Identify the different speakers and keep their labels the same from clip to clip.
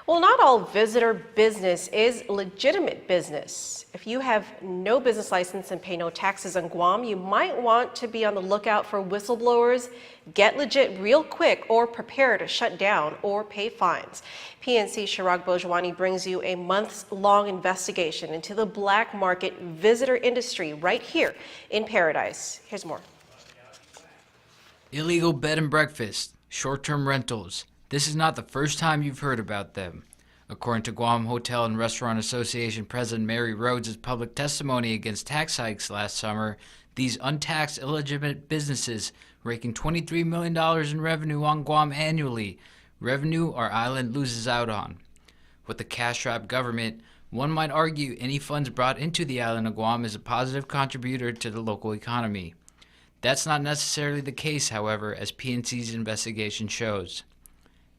Speaker 1: Well, not all visitor business is legitimate business. If you have no business license and pay no taxes on Guam, you might want to be on the lookout for whistleblowers. Get legit real quick or prepare to shut down or pay fines. PNC Chirag Bojwani brings you a months-long investigation into the black market visitor industry right here in Paradise. Here's more.
Speaker 2: Illegal bed and breakfast, short-term rentals. This is not the first time you've heard about them. According to Guam Hotel and Restaurant Association President Mary Rhodes' public testimony against tax hikes last summer, these untaxed illegitimate businesses raking $23 million in revenue on Guam annually, revenue our island loses out on. With the cash-strapped government, one might argue any funds brought into the island of Guam is a positive contributor to the local economy. That's not necessarily the case, however, as PNC's investigation shows.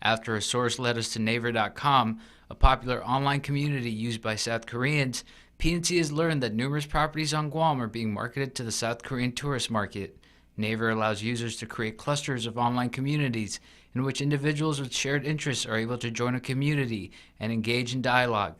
Speaker 2: After a source led us to Naver.com, a popular online community used by South Koreans, PNC has learned that numerous properties on Guam are being marketed to the South Korean tourist market. Naver allows users to create clusters of online communities in which individuals with shared interests are able to join a community and engage in dialogue.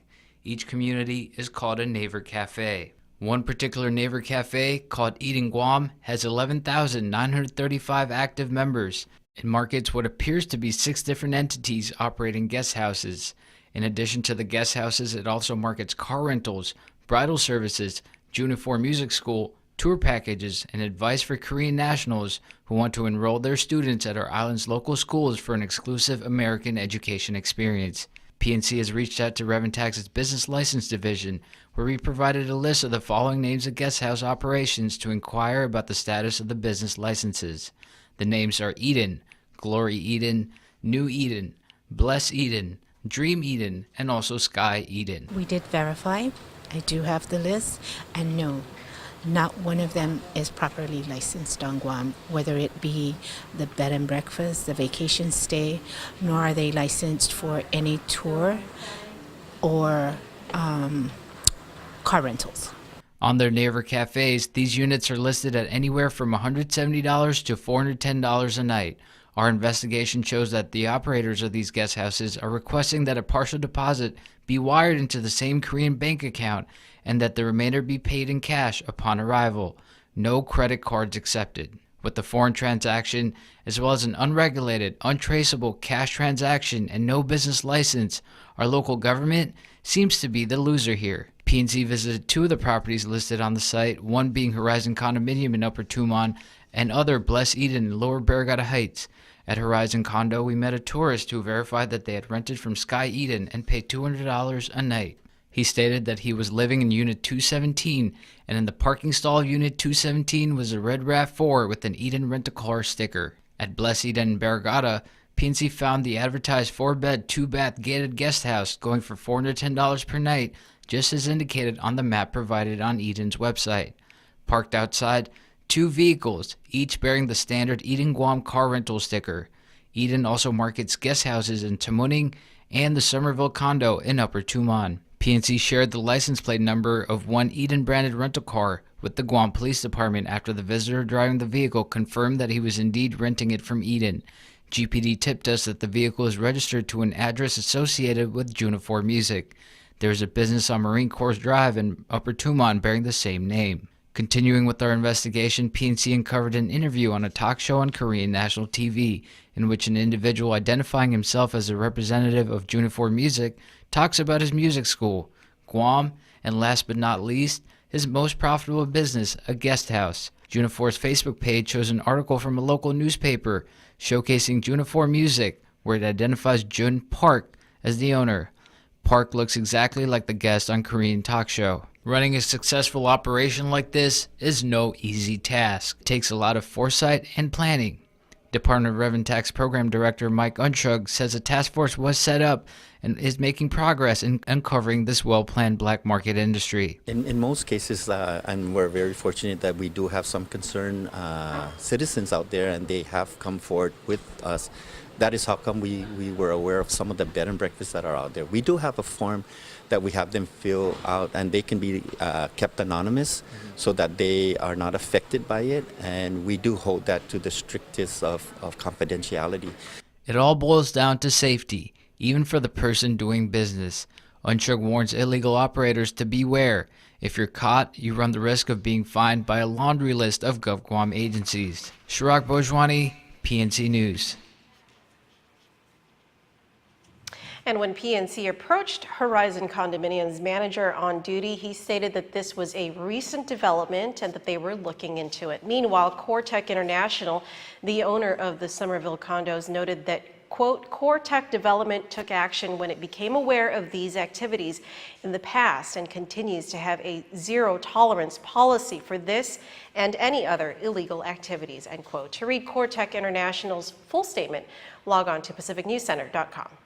Speaker 2: Each community is called a Naver Cafe. One particular Naver Cafe, called Eating Guam, has 11,935 active members. It markets what appears to be 6 different entities operating guest houses. In addition to the guest houses, it also markets car rentals, bridal services, Junifor Music School, tour packages, and advice for Korean nationals who want to enroll their students at our island's local schools for an exclusive American education experience. PNC has reached out to Reventax's Business License Division, where we provided a list of the following names of guest house operations to inquire about the status of the business licenses. The names are Eden, Glory Eden, New Eden, Bless Eden, Dream Eden, and also Sky Eden.
Speaker 3: We did verify. I do have the list, and no, not one of them is properly licensed on Guam, whether it be the bed and breakfast, the vacation stay, nor are they licensed for any tour or car rentals.
Speaker 2: On their Naver cafes, these units are listed at anywhere from $170 to $410 a night. Our investigation shows that the operators of these guest houses are requesting that a partial deposit be wired into the same Korean bank account and that the remainder be paid in cash upon arrival. No credit cards accepted. With the foreign transaction, as well as an unregulated, untraceable cash transaction and no business license, our local government seems to be the loser here. PNC visited 2 of the properties listed on the site, one being Horizon Condominium in Upper Tumon and other Bless Eden in Lower Barragata Heights. At Horizon Condo, we met a tourist who verified that they had rented from Sky Eden and paid $200 a night. He stated that he was living in Unit 217, and in the parking stall of Unit 217 was a red RAV4 with an Eden Rent-A-Car sticker. At Bless Eden in Barragata, PNC found the advertised 4-bed, 2-bath gated guest house going for $410 per night, just as indicated on the map provided on Eden's website. Parked outside, 2 vehicles, each bearing the standard Eden Guam car rental sticker. Eden also markets guest houses in Tamuning and the Somerville condo in Upper Tumon. PNC shared the license plate number of one Eden-branded rental car with the Guam Police Department after the visitor driving the vehicle confirmed that he was indeed renting it from Eden. GPD tipped us that the vehicle is registered to an address associated with Junifor Music. There is a business on Marine Corps Drive in Upper Tumon bearing the same name. Continuing with our investigation, PNC uncovered an interview on a talk show on Korean national TV in which an individual identifying himself as a representative of Junifor Music talks about his music school, Guam, and last but not least, his most profitable business, a guest house. Junifor's Facebook page shows an article from a local newspaper showcasing Junifor Music, where it identifies Jun Park as the owner. Park looks exactly like the guest on Korean talk show. Running a successful operation like this is no easy task. It takes a lot of foresight and planning. Department of Revenue Tax Program Director Mike Unchug says a task force was set up and is making progress in uncovering this well-planned black market industry.
Speaker 4: In most cases, and we're very fortunate that we do have some concerned citizens out there, and they have come forward with us. That is how come we were aware of some of the bed and breakfasts that are out there. We do have a form that we have them fill out, and they can be kept anonymous so that they are not affected by it, and we do hold that to the strictest of confidentiality.
Speaker 2: It all boils down to safety. even for the person doing business. Unshug warns illegal operators to beware. If you're caught, you run the risk of being fined by a laundry list of GovGuam agencies. Chirag Bojwani, PNC News.
Speaker 1: And when PNC approached Horizon Condominium's manager on duty, he stated that this was a recent development and that they were looking into it. Meanwhile, CoreTech International, the owner of the Somerville condos, noted that, quote, CoreTech Development took action when it became aware of these activities in the past and continues to have a zero tolerance policy for this and any other illegal activities, end quote. To read CoreTech International's full statement, log on to PacificNewsCenter.com.